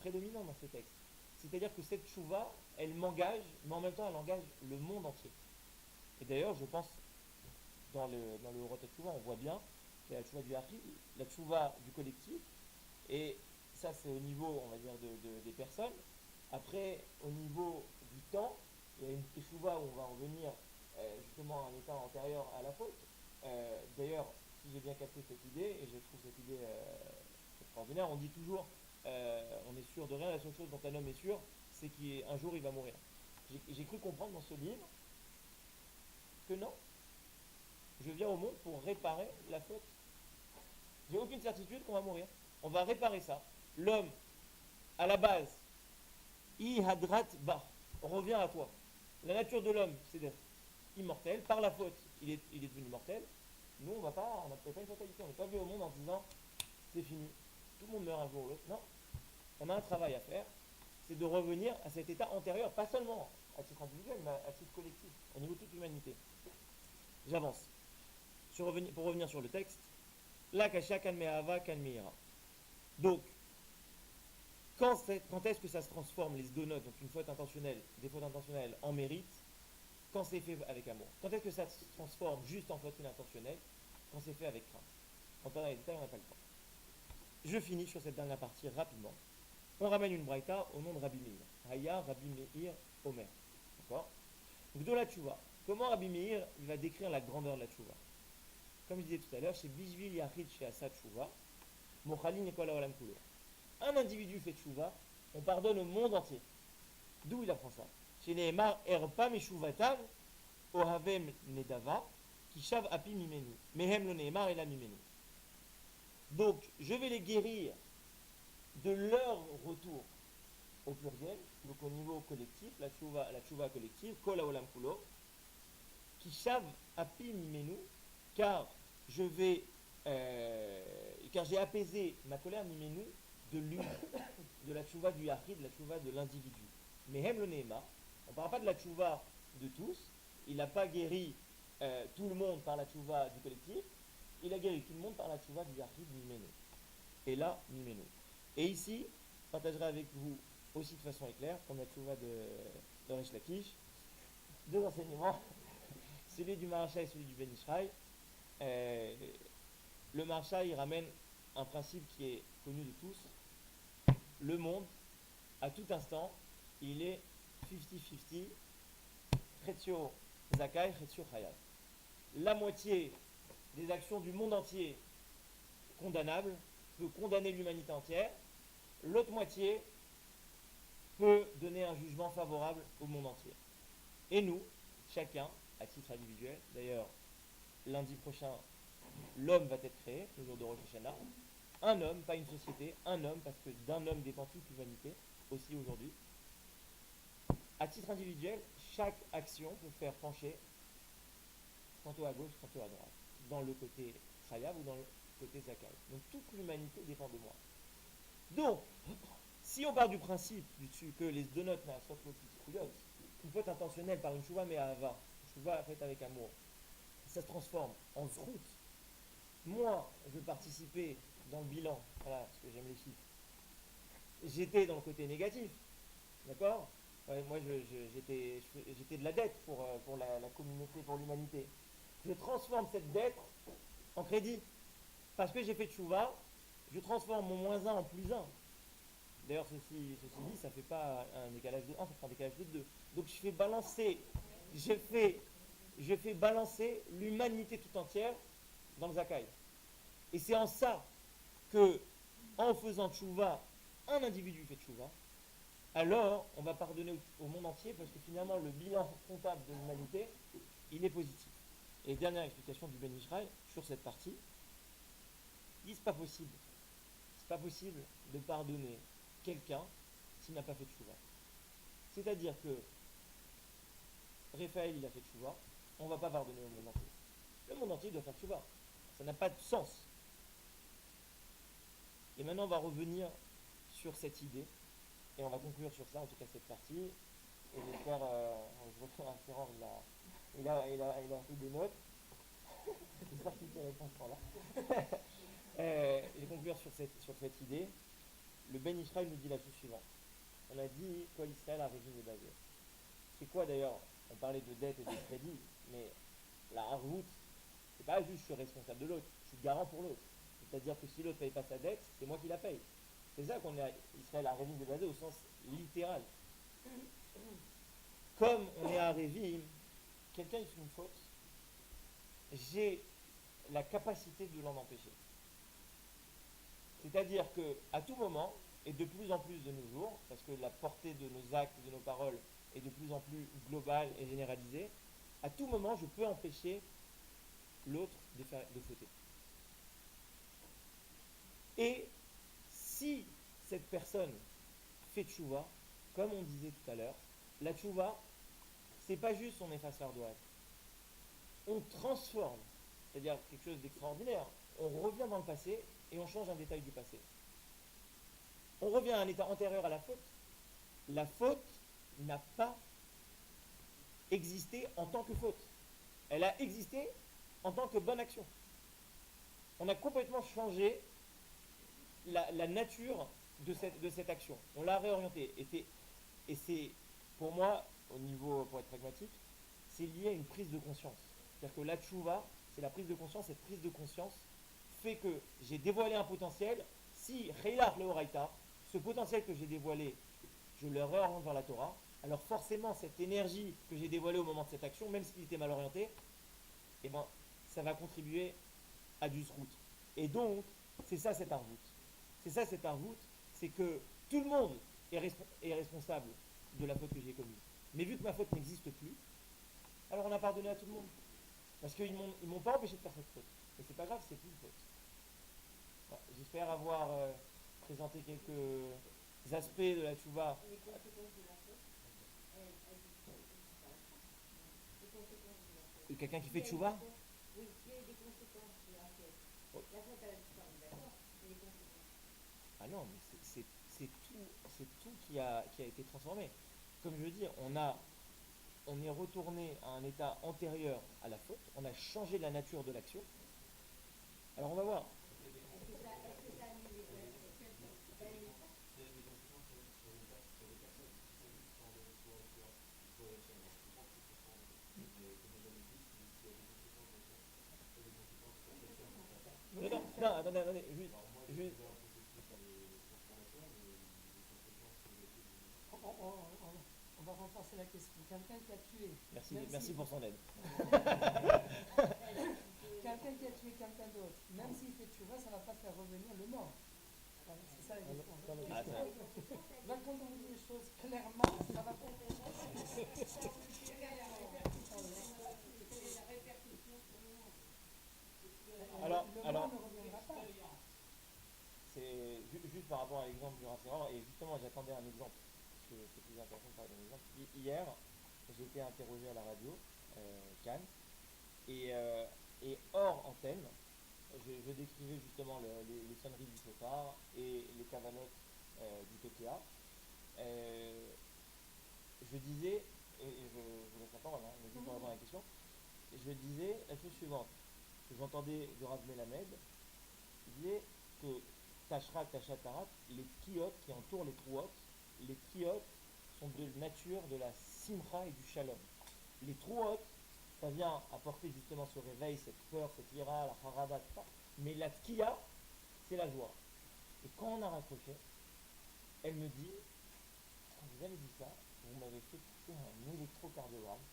prédominant dans ces textes. C'est-à-dire que cette tchouva, elle m'engage, mais en même temps, elle engage le monde entier. Et d'ailleurs, je pense, dans le Orot Tchouva, on voit bien qu'il y a la tchouva du Hachid, la tchouva du collectif, et ça, c'est au niveau, on va dire, des personnes. Après, au niveau du temps, il y a une tchouva où on va revenir justement à un état antérieur à la faute. D'ailleurs, si j'ai bien capté cette idée, et je trouve cette idée extraordinaire, on dit toujours, on est sûr de rien, la seule chose dont un homme est sûr, c'est qu'un jour il va mourir. J'ai cru comprendre dans ce livre que non, je viens au monde pour réparer la faute. J'ai aucune certitude qu'on va mourir. On va réparer ça. L'homme, à la base, I hadrat ba, on revient à toi. La nature de l'homme, c'est d'être immortel. Par la faute, il est devenu mortel. Nous, on n'a pas une fatalité. On n'est pas venu au monde en disant c'est fini. Tout le monde meurt un jour ou l'autre. Non. On a un travail à faire. C'est de revenir à cet état antérieur, pas seulement à titre individuel, mais à titre collectif, au niveau de toute l'humanité. J'avance. Pour revenir sur le texte, la kasha kan me'ava kan me'ira. Donc, quand est-ce que ça se transforme, les donotes, donc une faute intentionnelle, des fautes intentionnelles en mérite, quand c'est fait avec amour. Quand est-ce que ça se transforme juste en faute inintentionnelle, quand c'est fait avec crainte. En temps dans les détails, on n'a pas le temps. Je finis sur cette dernière partie rapidement. On ramène une braïta au nom de Rabbi Meir. Haya Rabbi Meir Omer. D'accord. Donc de la tchouva. Comment Rabbi Meir il va décrire la grandeur de la tchouva? Comme je disais tout à l'heure, chez Bishvil Yachid chez Asa Tchouva, Mochalin Ekol Haolam Kulo. Un individu fait tchouva, on pardonne au monde entier. D'où il apprend ça? Chez Nehemar Erpa Meshuvatav Ohavem Nedava Kishav Api Mimenu. Mehem lo Nehemar et la Mimenu. Donc, je vais les guérir de leur retour au pluriel, donc au niveau collectif, la tchouva collective, Kol Haolam Kulo, Kishav Api Mimenu, car j'ai apaisé ma colère Mimenu de l'une, de la tchouva du Yachid, de la tchouva de l'individu. Mais Hem le Nehema, on ne parle pas de la tchouva de tous, il n'a pas guéri tout le monde par la tchouva du collectif, il a guéri tout le monde par la tchouva du Yachid Mimenu. Et là, Mimenu. Et ici, je partagerai avec vous aussi de façon éclair, comme la tchouva de Resh Lakish, deux enseignements, celui du Maharsha et celui du Ben Ishraï. Le Maharsha, il ramène un principe qui est connu de tous. Le monde, à tout instant, il est 50-50, Chetio Zakai, Chetio Chayav. La moitié des actions du monde entier condamnables peut condamner l'humanité entière, l'autre moitié peut donner un jugement favorable au monde entier. Et nous, chacun, à titre individuel, d'ailleurs, lundi prochain, l'homme va être créé, le jour de Rosh Hashanah. Un homme, pas une société, un homme, parce que d'un homme dépend toute l'humanité, aussi aujourd'hui. À titre individuel, chaque action peut faire pencher tantôt à gauche, tantôt à droite, dans le côté Chayav ou dans le côté Zakai. Donc toute l'humanité dépend de moi. Donc, si on part du principe que les deux notes une faute intentionnelle par une chouva mais à Ava, une chouva faite avec amour, ça se transforme en zrout. Moi, je veux participer dans le bilan, voilà, parce que j'aime les chiffres. J'étais dans le côté négatif, d'accord? Moi, j'étais de la dette pour la communauté, pour l'humanité. Je transforme cette dette en crédit. Parce que j'ai fait tchouva, je transforme mon moins 1 en plus 1. D'ailleurs, ceci dit, ça ne fait pas un décalage de 1, ça fait un décalage de 2. Donc je fais balancer l'humanité tout entière dans le Zakai. Et c'est en ça que, en faisant tchouva, un individu fait tchouva, alors on va pardonner au monde entier parce que finalement le bilan comptable de l'humanité, il est positif. Et dernière explication du Ben Ishraï sur cette partie, il dit c'est pas possible. C'est pas possible de pardonner quelqu'un s'il n'a pas fait tchouva. C'est-à-dire que Raphaël il a fait tchouva, on ne va pas pardonner au monde entier. Le monde entier doit faire tchouva. Ça n'a pas de sens. Et maintenant on va revenir sur cette idée et on va conclure sur ça, en tout cas cette partie. Et j'espère, je vois un Ferrand, il a pris des notes. J'espère qu'il tient réponse par là. Je vais conclure sur cette idée. le Ben Israël nous dit la chose suivante. On a dit quoi l'Israël a régime est basé. C'est quoi d'ailleurs? On parlait de dette et de crédit, mais la harvout, c'est pas juste je suis responsable de l'autre, je suis garant pour l'autre. C'est-à-dire que si l'autre ne paye pas sa dette, c'est moi qui la paye. C'est ça qu'on est Israël a régime est basé au sens littéral. Comme on est à Révim, quelqu'un il fait une faute, j'ai la capacité de l'en empêcher. C'est-à-dire que à tout moment, et de plus en plus de nos jours, parce que la portée de nos actes et de nos paroles est de plus en plus globale et généralisée, à tout moment, je peux empêcher l'autre de fauter. Et si cette personne fait tchouva, comme on disait tout à l'heure, la tchouva, c'est pas juste on efface l'ardoise. On transforme, c'est-à-dire quelque chose d'extraordinaire. On revient dans le passé et on change un détail du passé. On revient à un état antérieur à la faute. La faute n'a pas existé en tant que faute. Elle a existé en tant que bonne action. On a complètement changé la nature de cette action. On l'a réorientée. Et c'est, pour moi, au niveau, pour être pragmatique, c'est lié à une prise de conscience. C'est-à-dire que la tchouva, c'est la prise de conscience. Cette prise de conscience fait que j'ai dévoilé un potentiel. Si Reilar le Horaïta, ce potentiel que j'ai dévoilé, je le réoriente vers la Torah, alors forcément, cette énergie que j'ai dévoilée au moment de cette action, même s'il était mal orienté, eh ben, ça va contribuer à du zrout. Et donc, c'est ça cette arvout. C'est ça cette arvout, c'est que tout le monde est responsable de la faute que j'ai commise. Mais vu que ma faute n'existe plus, alors on a pardonné à tout le monde. Parce qu'ils ne m'ont pas empêché de faire cette faute. Mais c'est pas grave, c'est plus une faute. Voilà. J'espère avoir présenté quelques aspects de la tchouva. Les conséquences de la faute, les conséquences de la faute. Quelqu'un qui fait tchouva? Oui, il y a eu des conséquences de la faute. Oh. La faute, elle a disparu, d'accord, mais les conséquences. Ah non, mais c'est tout qui a été transformé. Comme je dis, on est retourné à un état antérieur à la faute, on a changé la nature de l'action. Alors on va voir. Est-ce que ça annule les conséquences? Non, attendez, juste. On va renforcer la question. Quelqu'un qui a tué. Merci pour son aide. Quelqu'un qui a tué quelqu'un d'autre, même s'il fait tuer, ça ne va pas faire revenir le mort. Voilà, c'est ça la question. Donc quand on dit les choses clairement, ça va pas. Le mort ne reviendra pas. C'est juste par rapport à l'exemple du rassemblement, et justement j'attendais un exemple, parce que c'est plus intéressant de parler d'un exemple. Hier, j'ai été interrogé à la radio, Cannes, et hors antenne, je décrivais justement les sonneries du chauffard et les cavanotes du Tokea. Je disais, et je vous laisse la parole, mais juste pour répondre à la question, je disais la chose suivante. J'entendais de Rav Melamed, il disait que Tashrat, Tashatarat, les kiyot qui entourent les trouot, les kiyot sont de nature de la simcha et du shalom. Les trouot, ça vient apporter justement ce réveil, cette peur, cette ira, la harada, tout ça. Mais la tkiya, c'est la joie. Et quand on a raccroché, elle me dit, quand vous avez dit ça, vous m'avez fait pousser un électrocardiogramme.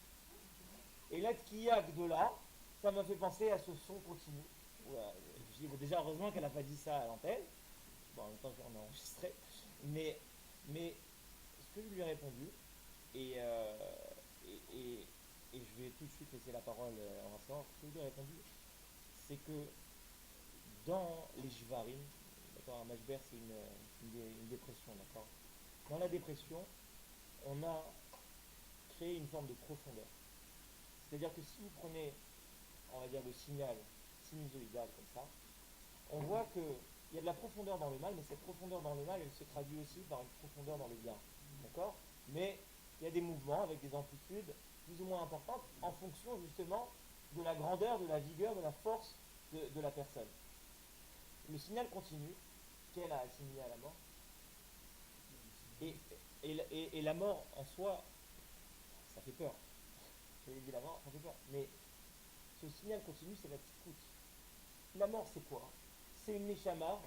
Et la tkiya Gdola, ça m'a fait penser à ce son continu. Je dis, déjà, heureusement qu'elle n'a pas dit ça à l'antenne. Bon, en même temps, on a enregistré. Mais ce que je lui ai répondu, et je vais tout de suite laisser la parole en instant, ce que je lui ai répondu, c'est que dans les Jvarim, d'accord, un mashber, c'est une dépression, d'accord. Dans la dépression, on a créé une forme de profondeur. C'est-à-dire que si vous prenez, on va dire, le signal sinusoïdal comme ça, on voit qu'il y a de la profondeur dans le mal, mais cette profondeur dans le mal, elle se traduit aussi par une profondeur dans le bien. D'accord? Mais il y a des mouvements avec des amplitudes plus ou moins importantes en fonction justement de la grandeur, de la vigueur, de la force de la personne. Le signal continu, qu'elle a assimilé à la mort, et la mort en soi, ça fait peur. Je l'ai dit, la mort, ça fait peur. Mais ce signal continu, c'est la tzikout. La mort, c'est quoi? C'est une neshama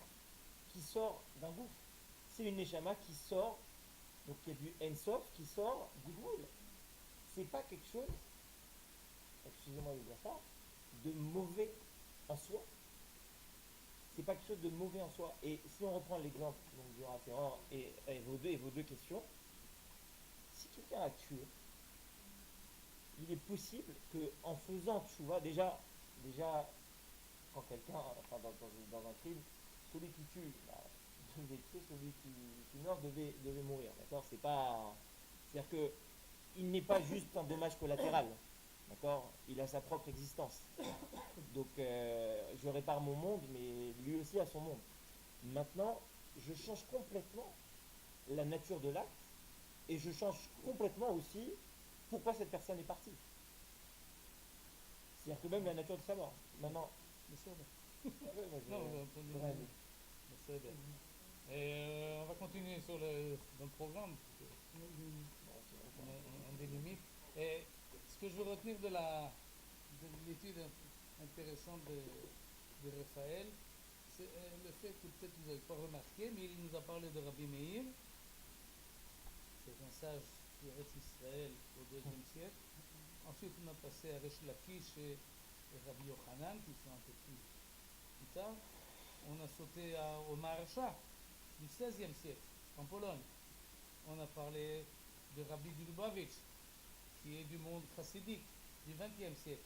qui sort d'un gouffre. C'est une neshama qui sort, donc il y a du Ensof qui sort du Gvoul. C'est pas quelque chose, excusez-moi de dire ça, de mauvais en soi. C'est pas quelque chose de mauvais en soi. Et si on reprend l'exemple donc, du Ratéran et vos deux questions, si quelqu'un a tué, il est possible qu'en faisant tchouva, déjà, quand quelqu'un, enfin dans un crime, celui qui tue devait tuer, celui qui meurt devait mourir. D'accord? C'est-à-dire que il n'est pas juste un dommage collatéral. D'accord? Il a sa propre existence. Donc je répare mon monde, mais lui aussi a son monde. Maintenant, je change complètement la nature de l'acte et je change complètement aussi pourquoi cette personne est partie. C'est-à-dire que même la nature de sa mort. Maintenant. On va continuer sur le programme. On a des limites. Et ce que je veux retenir de l'étude intéressante de Raphaël, c'est le fait que peut-être vous n'avez pas remarqué, mais il nous a parlé de Rabbi Meir. C'est un sage qui reste Israël au IIe siècle. Ensuite, on a passé à Resh Lakish et Rabbi Yochanan, qui sont un peu plus tard. On a sauté au Maharsha du XVIe siècle, en Pologne. On a parlé de Rabbi Lubavitch, qui est du monde chassidique du XXe siècle.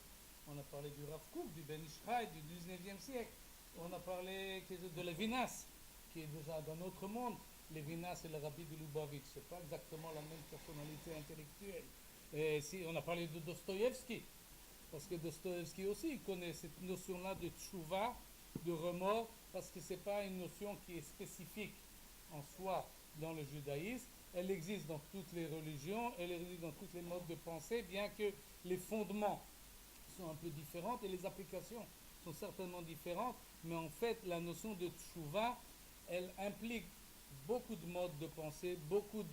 On a parlé du Rav Kook, du Ben Ishraï du XIXe siècle. On a parlé de Levinas, qui est déjà d'un autre monde. Levinas et le Rabbi de Lubavitch, ce n'est pas exactement la même personnalité intellectuelle. Et on a parlé de Dostoïevski, parce que Dostoïevski aussi il connaît cette notion-là de tchouva, de remords, parce que ce n'est pas une notion qui est spécifique en soi dans le judaïsme. Elle existe dans toutes les religions, elle existe dans tous les modes de pensée, bien que les fondements sont un peu différents et les applications sont certainement différentes, mais en fait la notion de tchouva, elle implique beaucoup de modes de pensée, beaucoup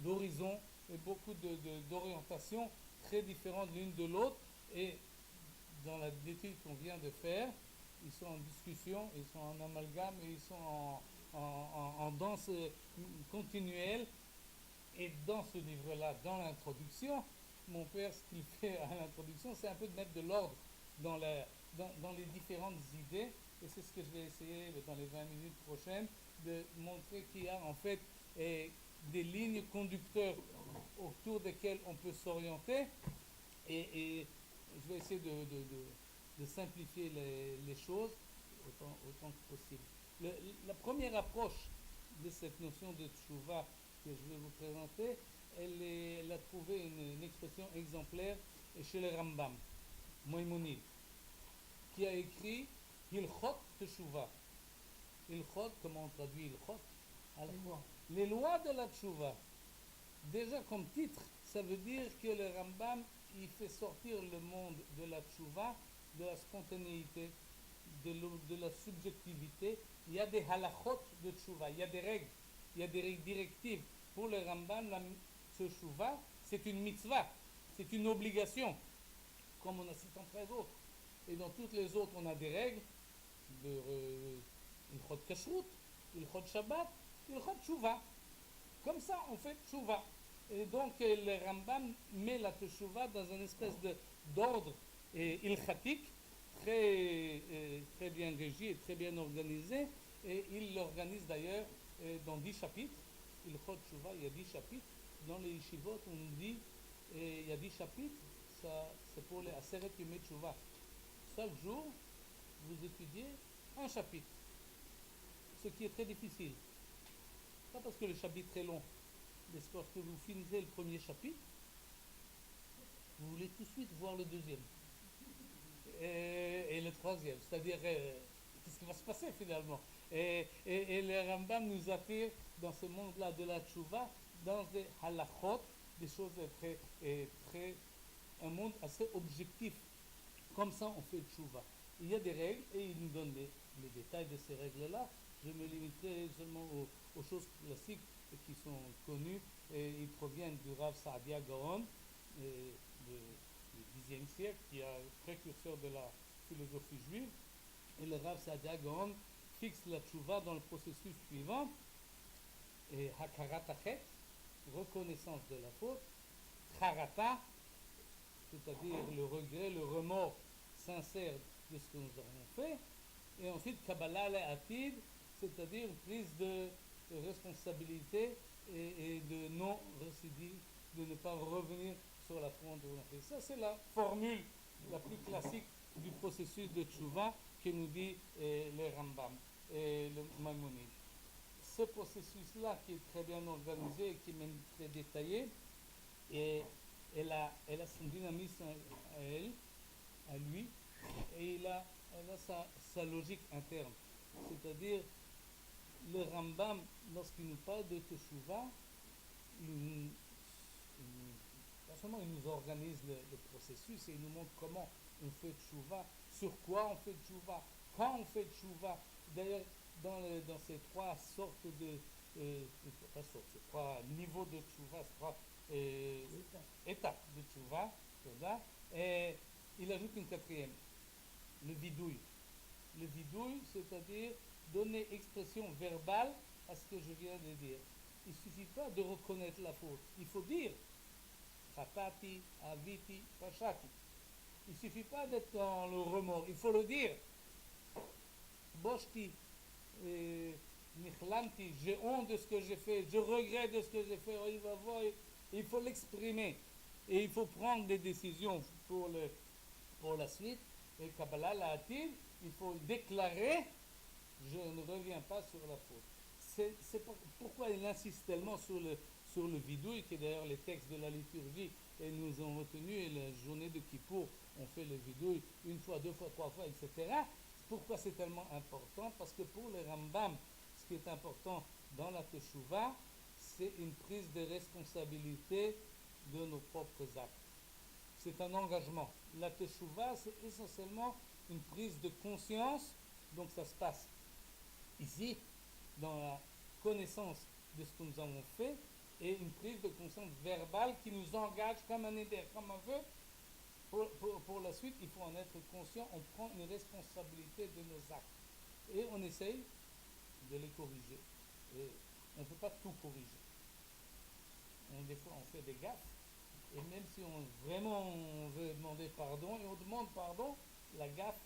d'horizons et beaucoup d'orientations très différentes l'une de l'autre. Et dans l'étude qu'on vient de faire, ils sont en discussion, ils sont en amalgame, et ils sont en danse continuelle. Et dans ce livre-là, dans l'introduction, mon père, ce qu'il fait à l'introduction, c'est un peu de mettre de l'ordre dans les différentes idées. Et c'est ce que je vais essayer dans les 20 minutes prochaines, de montrer qu'il y a en fait des lignes conducteurs autour desquelles on peut s'orienter. Et je vais essayer de simplifier les choses autant que possible. La première approche de cette notion de tchouva que je vais vous présenter, elle a trouvé une expression exemplaire chez le Rambam, Maïmonide, qui a écrit Hilchot Teshuvah. Hilchot, comment on traduit Hilchot? Les lois de la tchouva. Déjà comme titre, ça veut dire que le Rambam il fait sortir le monde de la tchouva, de la spontanéité, de la subjectivité. Il y a des halachot de tchouva, il y a des règles directives. Pour le Rambam, la tchouva, c'est une mitzvah, c'est une obligation, comme on a cité en 13 autres. Et dans toutes les autres, on a des règles, ilchot kashrut, ilchot shabbat, ilchot tchouva. Comme ça, on fait tchouva. Et donc, le Rambam met la tchouva dans une espèce d'ordre ilchatique, très bien régi et très bien organisé. Et il l'organise d'ailleurs dans 10 chapitres. Ilchot tchouva, il y a 10 chapitres. Dans les yeshivot, on nous dit il y a 10 chapitres, c'est pour les Aseret Yemei Tchouva. Chaque jour, vous étudiez un chapitre, ce qui est très difficile. Pas parce que le chapitre est long, mais c'est parce que vous finissez le premier chapitre, vous voulez tout de suite voir le deuxième et le troisième, c'est-à-dire qu'est-ce qui va se passer finalement. Et le Rambam nous attire dans ce monde-là de la tchouva, dans des halachot, des choses un monde assez objectif. Comme ça, on fait tchouva. Il y a des règles et il nous donne les détails de ces règles-là. je me limiterai seulement aux choses classiques qui sont connues. Et ils proviennent du Rav Saadia Gaon du Xe siècle, qui est un précurseur de la philosophie juive. Et le Rav Saadia Gaon fixe la tchouva dans le processus suivant. Et hakarat achet, reconnaissance de la faute, charata, c'est-à-dire le regret, le remords sincère de ce que nous avons fait, et ensuite kabbalah le'atid, c'est-à-dire prise de responsabilité et de non-récidive, de ne pas revenir sur la faute de l'on fait. Ça, c'est la formule la plus classique du processus de tchouva que nous dit le Rambam et le Maïmonide. Ce processus-là, qui est très bien organisé et qui est même très détaillé, et elle a son dynamisme à elle, à lui, et elle a sa logique interne. C'est-à-dire, le Rambam, lorsqu'il nous parle de Teshuvah, pas seulement il nous organise le processus et il nous montre comment on fait Teshuvah, sur quoi on fait Teshuvah, quand on fait Teshuvah. D'ailleurs, dans ces trois sortes ces trois niveaux de Teshuvah, ces trois étapes de Teshuvah, et il ajoute une quatrième, le vidouille. Le vidouille, c'est-à-dire donner expression verbale à ce que je viens de dire. Il ne suffit pas de reconnaître la faute. Il faut dire Khatati, Aviti, Pashati. Il ne suffit pas d'être dans le remords. Il faut le dire. Boshti, Nichlanti, j'ai honte de ce que j'ai fait, je regrette de ce que j'ai fait. Il faut l'exprimer. Et il faut prendre des décisions pour la suite. Et Kabbalah l'a-t-il, il faut déclarer, je ne reviens pas sur la faute. C'est pourquoi il insiste tellement sur le vidouille, qui est d'ailleurs les textes de la liturgie, et nous ont retenu, et la journée de Kippour, on fait le vidouille une fois, deux fois, trois fois, etc. Pourquoi c'est tellement important? Parce que pour le Rambam, ce qui est important dans la Teshuvah, c'est une prise de responsabilité de nos propres actes. C'est un engagement. La Teshuvah, c'est essentiellement une prise de conscience, donc ça se passe ici, dans la connaissance de ce que nous avons fait, et une prise de conscience verbale qui nous engage comme un éder, comme un vœu. Pour la suite, il faut en être conscient, on prend une responsabilité de nos actes. Et on essaye de les corriger. Et on ne peut pas tout corriger. Des fois, on fait des gaffes. Et même si on veut demander pardon, et on demande pardon, la gaffe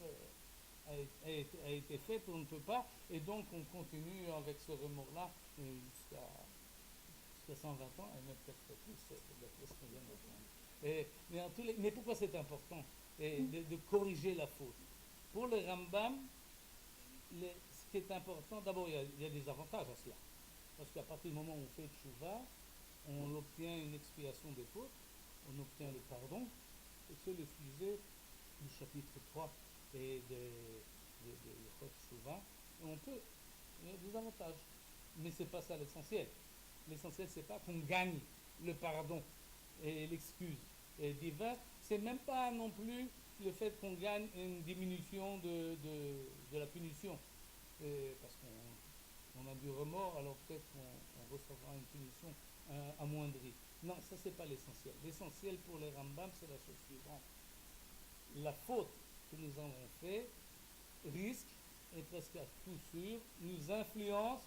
a été faite, on ne peut pas. Et donc, on continue avec ce remords-là jusqu'à 120 ans, et même peut-être plus, d'après ce qu'on vient d'entendre. Mais pourquoi c'est important de corriger la faute? Pour le Rambam, ce qui est important, d'abord, il y a des avantages à cela. Parce qu'à partir du moment où on fait tchouva, on obtient une expiation des fautes, on obtient le pardon, et c'est le sujet du chapitre 3 et de Yechot Tchouva. Il y a des avantages, mais ce n'est pas ça l'essentiel. L'essentiel, c'est pas qu'on gagne le pardon et l'excuse divine, c'est même pas non plus le fait qu'on gagne une diminution de la punition, parce qu'on a du remords, alors peut-être qu'on recevra une punition amoindrie. Non, ça c'est pas l'essentiel. L'essentiel pour les Rambam, c'est la chose suivante. La faute que nous avons fait risque, et presque à coup sûr, nous influence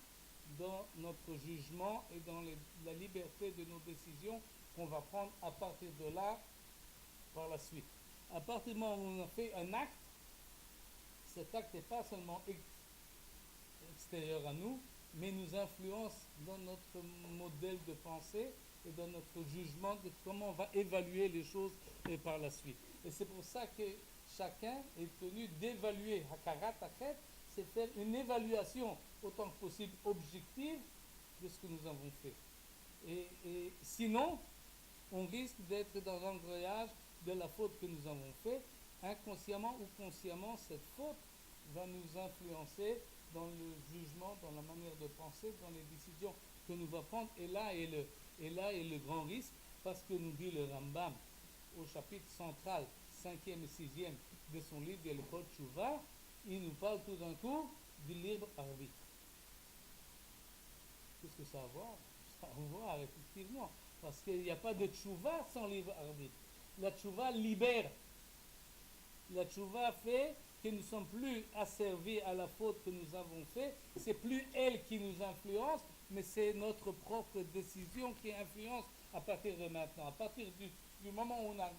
dans notre jugement et dans la liberté de nos décisions qu'on va prendre à partir de là, par la suite. À partir du moment où on a fait un acte, cet acte n'est pas seulement extérieur à nous, mais nous influence dans notre modèle de pensée et dans notre jugement de comment on va évaluer les choses par la suite. Et c'est pour ça que chacun est tenu d'évaluer Hakarat Achet, c'est faire une évaluation autant que possible objective de ce que nous avons fait. Et sinon, on risque d'être dans l'engrenage de la faute que nous avons fait. Inconsciemment ou consciemment, cette faute va nous influencer dans le jugement, dans la manière de penser, dans les décisions que nous allons prendre. Et là est le grand risque, parce que nous dit le Rambam au chapitre central, 5e et 6e de son livre de l'Echot Tchouva, il nous parle tout d'un coup du libre arbitre. que ça a à voir? Ça a à voir, effectivement. Parce qu'il n'y a pas de tchouva sans libre arbitre. La tchouva libère. La tchouva fait que nous ne sommes plus asservis à la faute que nous avons faite. C'est plus elle qui nous influence, mais c'est notre propre décision qui influence à partir de maintenant. À partir du moment où on a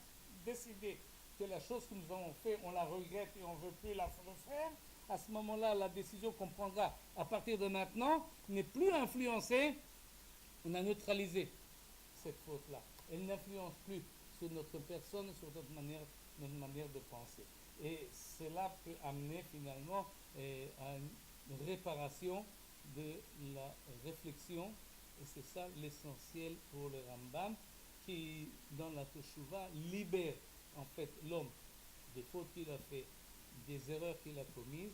décidé que la chose que nous avons faite, on la regrette et on ne veut plus la refaire, à ce moment-là, la décision qu'on prendra à partir de maintenant n'est plus influencée. On a neutralisé cette faute-là. Elle n'influence plus sur notre personne, sur notre manière de penser. Et cela peut amener finalement à une réparation de la réflexion. Et c'est ça l'essentiel pour le Rambam, qui, dans la Teshuvah, libère en fait l'homme des fautes qu'il a fait, des erreurs qu'il a commises,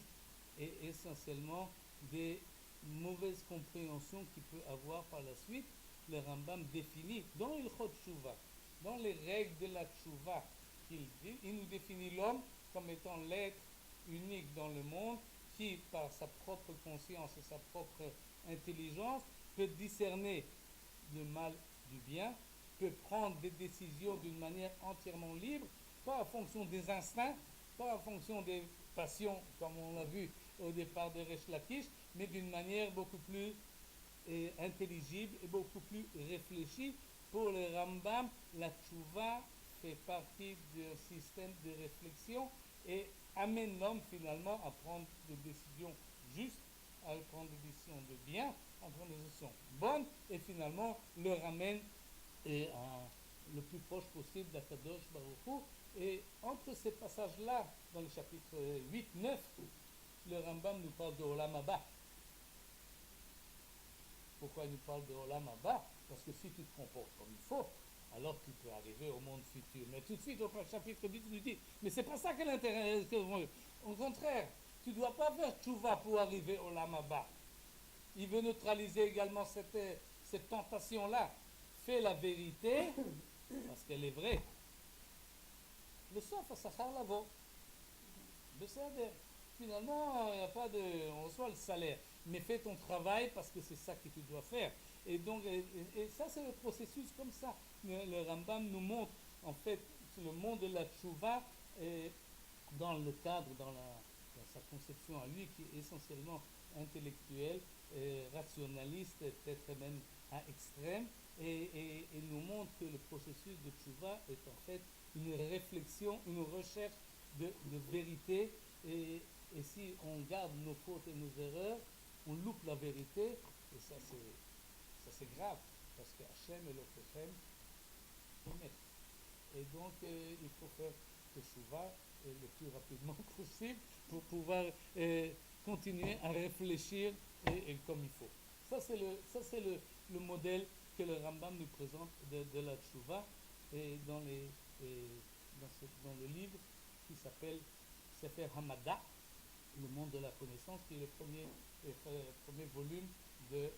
et essentiellement des mauvaises compréhensions qu'il peut avoir par la suite. Le Rambam définit dans Ilchot Teshuvah, dans les règles de la Teshuvah qu'il dit, il nous définit l'homme comme étant l'être unique dans le monde qui, par sa propre conscience et sa propre intelligence, peut discerner le mal du bien, peut prendre des décisions d'une manière entièrement libre, pas en fonction des instincts, pas en fonction des passions, comme on l'a vu au départ de Resh Lakish, mais d'une manière beaucoup plus intelligible et beaucoup plus réfléchie. Pour le Rambam, la tchouva fait partie d'un système de réflexion et amène l'homme finalement à prendre des décisions justes, à prendre des décisions de bien, à prendre des décisions bonnes, et finalement le ramène le plus proche possible d'Akadosh Baruch Hu. Et entre ces passages-là, dans le chapitre 8-9, le Rambam nous parle de Olam Haba. Pourquoi il nous parle de Olam Haba? Parce que si tu te comportes comme il faut, alors tu peux arriver au monde futur. Mais tout de suite, au chapitre 10, il nous dit, mais c'est pas ça que l'intérêt. Au contraire, tu ne dois pas faire tchouva pour arriver au Olam Haba. Il veut neutraliser également cette tentation-là. Fais la vérité, parce qu'elle est vraie. Le sof à Sachar Lavo. Finalement, il n'y a pas de. On reçoit le salaire. Mais fais ton travail parce que c'est ça que tu dois faire. Et donc, et ça, c'est le processus comme ça. Le Rambam nous montre, en fait, le monde de la tchouva dans le cadre, dans sa conception à lui, qui est essentiellement intellectuelle, rationaliste, peut-être même à extrême, et nous montre que le processus de tchouva est en fait une réflexion, une recherche de vérité, et si on garde nos fautes et nos erreurs, on loupe la vérité, et ça c'est grave, parce que Hachem et l'Ofechem, et donc il faut faire teshuvah le plus rapidement possible pour pouvoir continuer à réfléchir et comme il faut. Ça c'est le modèle que le Rambam nous présente de la teshuvah, et dans le livre qui s'appelle Sefer Hamada, le monde de la connaissance, qui est le premier volume de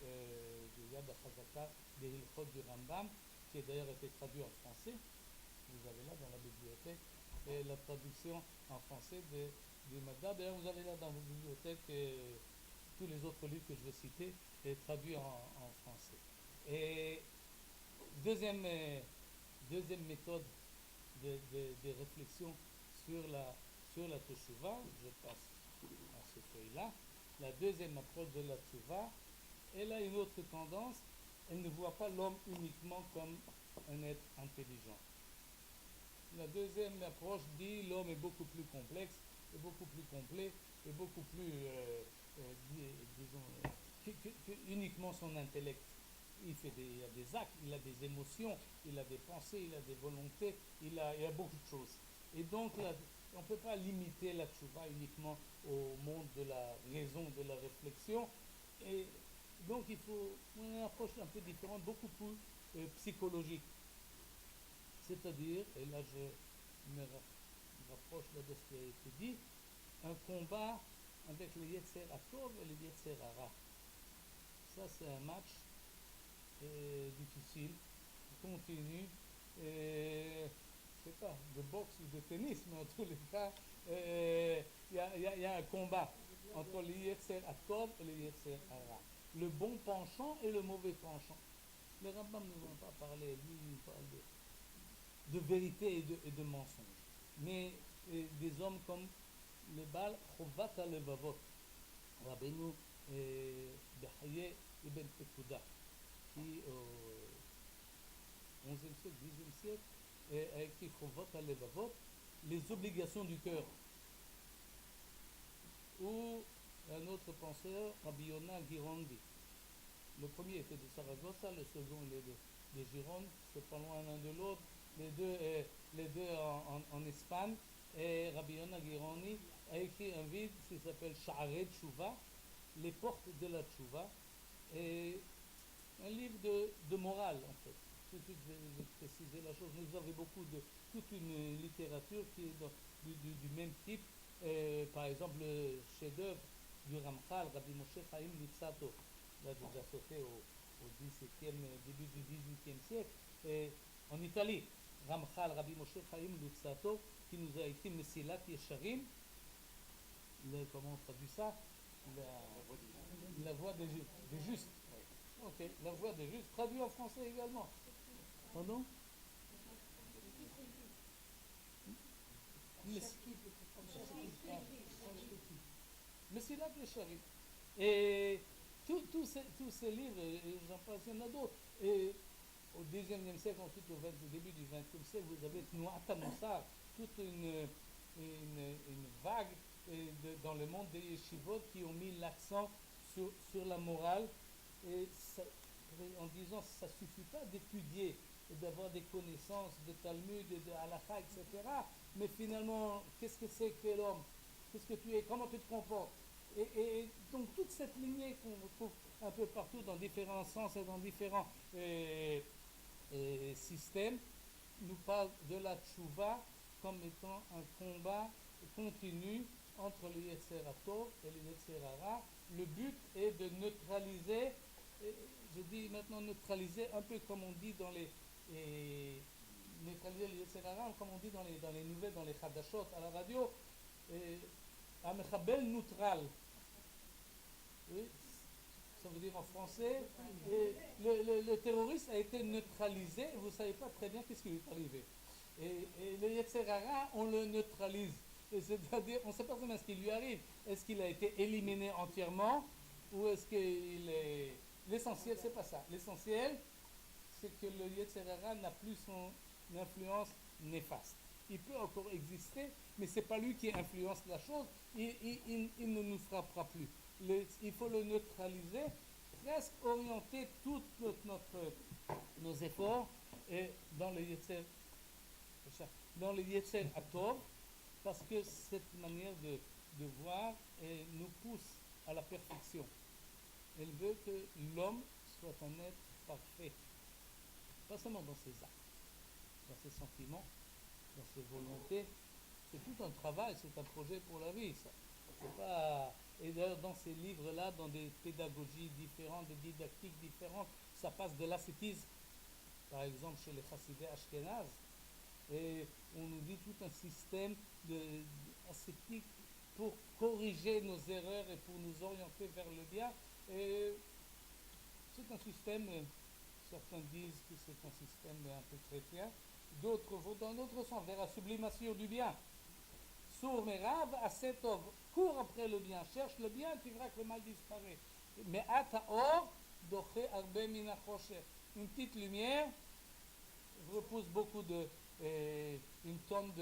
Yad HaChazaka des Hilchot du Rambam, qui a d'ailleurs été traduit en français. Vous avez là dans la bibliothèque la traduction en français du Mada. D'ailleurs, vous avez là dans vos bibliothèques tous les autres livres que je vais citer traduits en français. Et deuxième méthode de réflexion sur la teshuvah, je passe à ce feuille-là. La deuxième approche de la teshuvah, elle a une autre tendance. Elle ne voit pas l'homme uniquement comme un être intelligent. La deuxième approche dit l'homme est beaucoup plus complexe, et beaucoup plus complet, et beaucoup plus, disons, que uniquement son intellect. Il a des actes, il a des émotions, il a des pensées, il a des volontés, il a beaucoup de choses. Et donc, on ne peut pas limiter la teshuvah uniquement au monde de la raison, de la réflexion. Et donc, il faut une approche un peu différente, beaucoup plus psychologique. C'est-à-dire, et là je me rapproche de ce qui a été dit, un combat avec le Yetzer Atov et le Yetzer Hara. Ça, c'est un match difficile, continu, je ne sais pas, de boxe ou de tennis, mais en tous les cas, il y a un combat entre le Yetzer Atov et le Yetzer Hara. le bon penchant et le mauvais penchant. Le Rambam ne va pas parler, lui, il parle de vérité et de mensonge. Mais des hommes comme le Baal Chovat HaLevavot, Rabbeinu Behaye Ibn Pekuda, qui au 11e siècle, 10e siècle, a écrit Chovat HaLevavot, les obligations du cœur. Ou un autre penseur, Rabbi Yonah Girondi. Le premier était de Saragossa, le second il est de Gironde, c'est pas loin l'un de l'autre, les deux en Espagne. Et Rabbi Yonah Girondi a écrit un livre qui s'appelle Sha'arei Tshuva, les portes de la Tshuva, et un livre de morale en fait. Tout de suite, je vais préciser la chose. Nous avons toute une littérature qui est du même type. Par exemple, le chef-d'œuvre du Ramchal, Rabbi Moshe Chaim Luzzatto, là déjà sauté au 17e, début du 18e siècle, et en Italie, Ramchal, Rabbi Moshe Chaim Luzzatto, qui nous a écrit Mesilat Yesharim, comment on traduit ça? La voix des justes. Ok, la voix des justes, traduit en français également. Pardon? Mesilat Yesharim. Et tous ces livres, j'en passe, il y en a d'autres. Et au 19e siècle, ensuite au début du 20e siècle, vous avez Tnuat HaMussar, toute une vague dans le monde des yeshivot qui ont mis l'accent sur la morale, et ça, en disant ça ne suffit pas d'étudier et d'avoir des connaissances de Talmud, de halakha, etc. Mais finalement, qu'est-ce que c'est que l'homme? Qu'est-ce que tu es? Comment tu te comportes? Et donc toute cette lignée qu'on retrouve un peu partout dans différents sens et dans différents systèmes nous parle de la tchouva comme étant un combat continu entre le Yetzer HaTov et le Yetzer Hara. Le but est de neutraliser, je dis maintenant neutraliser un peu comme on dit dans neutraliser le Yetzer Hara, comme on dit dans les nouvelles, dans les Hadashot à la radio, un mechabel neutral. Oui, ça veut dire en français, le terroriste a été neutralisé et vous ne savez pas très bien qu'est-ce qui lui est arrivé. Et le Yetzer Hara, on le neutralise. Et c'est-à-dire, on ne sait pas très bien ce qui lui arrive. Est-ce qu'il a été éliminé entièrement ou est-ce qu'il est... L'essentiel, c'est pas ça. L'essentiel, c'est que le Yetzer Hara n'a plus son influence néfaste. Il peut encore exister, mais ce n'est pas lui qui influence la chose. Il ne nous frappera plus. Il faut le neutraliser, presque orienter tous nos efforts dans le Yetzer HaTov, parce que cette manière de voir nous pousse à la perfection. Elle veut que l'homme soit un être parfait, pas seulement dans ses actes, dans ses sentiments, dans ses volontés. C'est tout un travail, c'est un projet pour la vie, ça. C'est pas... Et d'ailleurs, dans ces livres-là, dans des pédagogies différentes, des didactiques différentes, ça passe de l'ascétisme, par exemple chez les Chassidés Ashkenaz, et on nous dit tout un système ascétique pour corriger nos erreurs et pour nous orienter vers le bien. Et c'est un système, certains disent que c'est un système un peu chrétien, d'autres vont dans l'autre sens, vers la sublimation du bien. Sour merav asetov, cours après le bien, cherche le bien, tu verras que le mal disparaît. Mais ataor doche arbe mina chosher, une petite lumière repousse beaucoup une tonne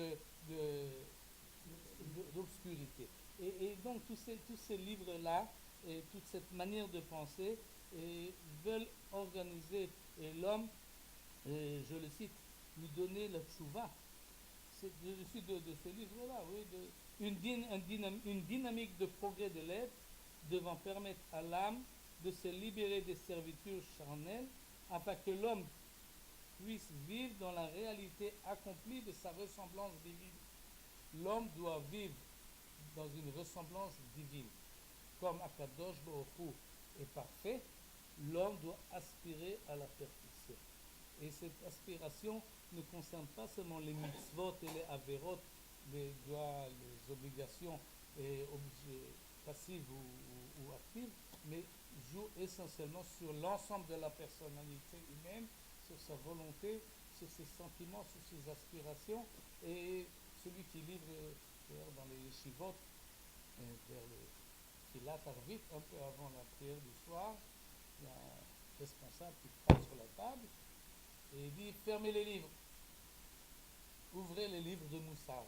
d'obscurité. Et donc tous ces livres-là, et toute cette manière de penser, veulent organiser l'homme, je le cite, lui donner la tchouva. C'est dessus de ce livre-là, oui, une dynamique de progrès de l'être devant permettre à l'âme de se libérer des servitudes charnelles afin que l'homme puisse vivre dans la réalité accomplie de sa ressemblance divine. L'homme doit vivre dans une ressemblance divine. Comme Akadosh Baruch Hu est parfait, l'homme doit aspirer à la perfection. Et cette aspiration ne concerne pas seulement les mitzvot et les averot, les doigts, les obligations passive ou active, mais joue essentiellement sur l'ensemble de la personnalité humaine, sur sa volonté, sur ses sentiments, sur ses aspirations. Et celui qui livre, d'ailleurs dans les yeshivot, vers le Filat Arvit, un peu avant la prière du soir, il y a un responsable qui frappe sur la table et il dit fermez les livres, ouvrez les livres de Moussard.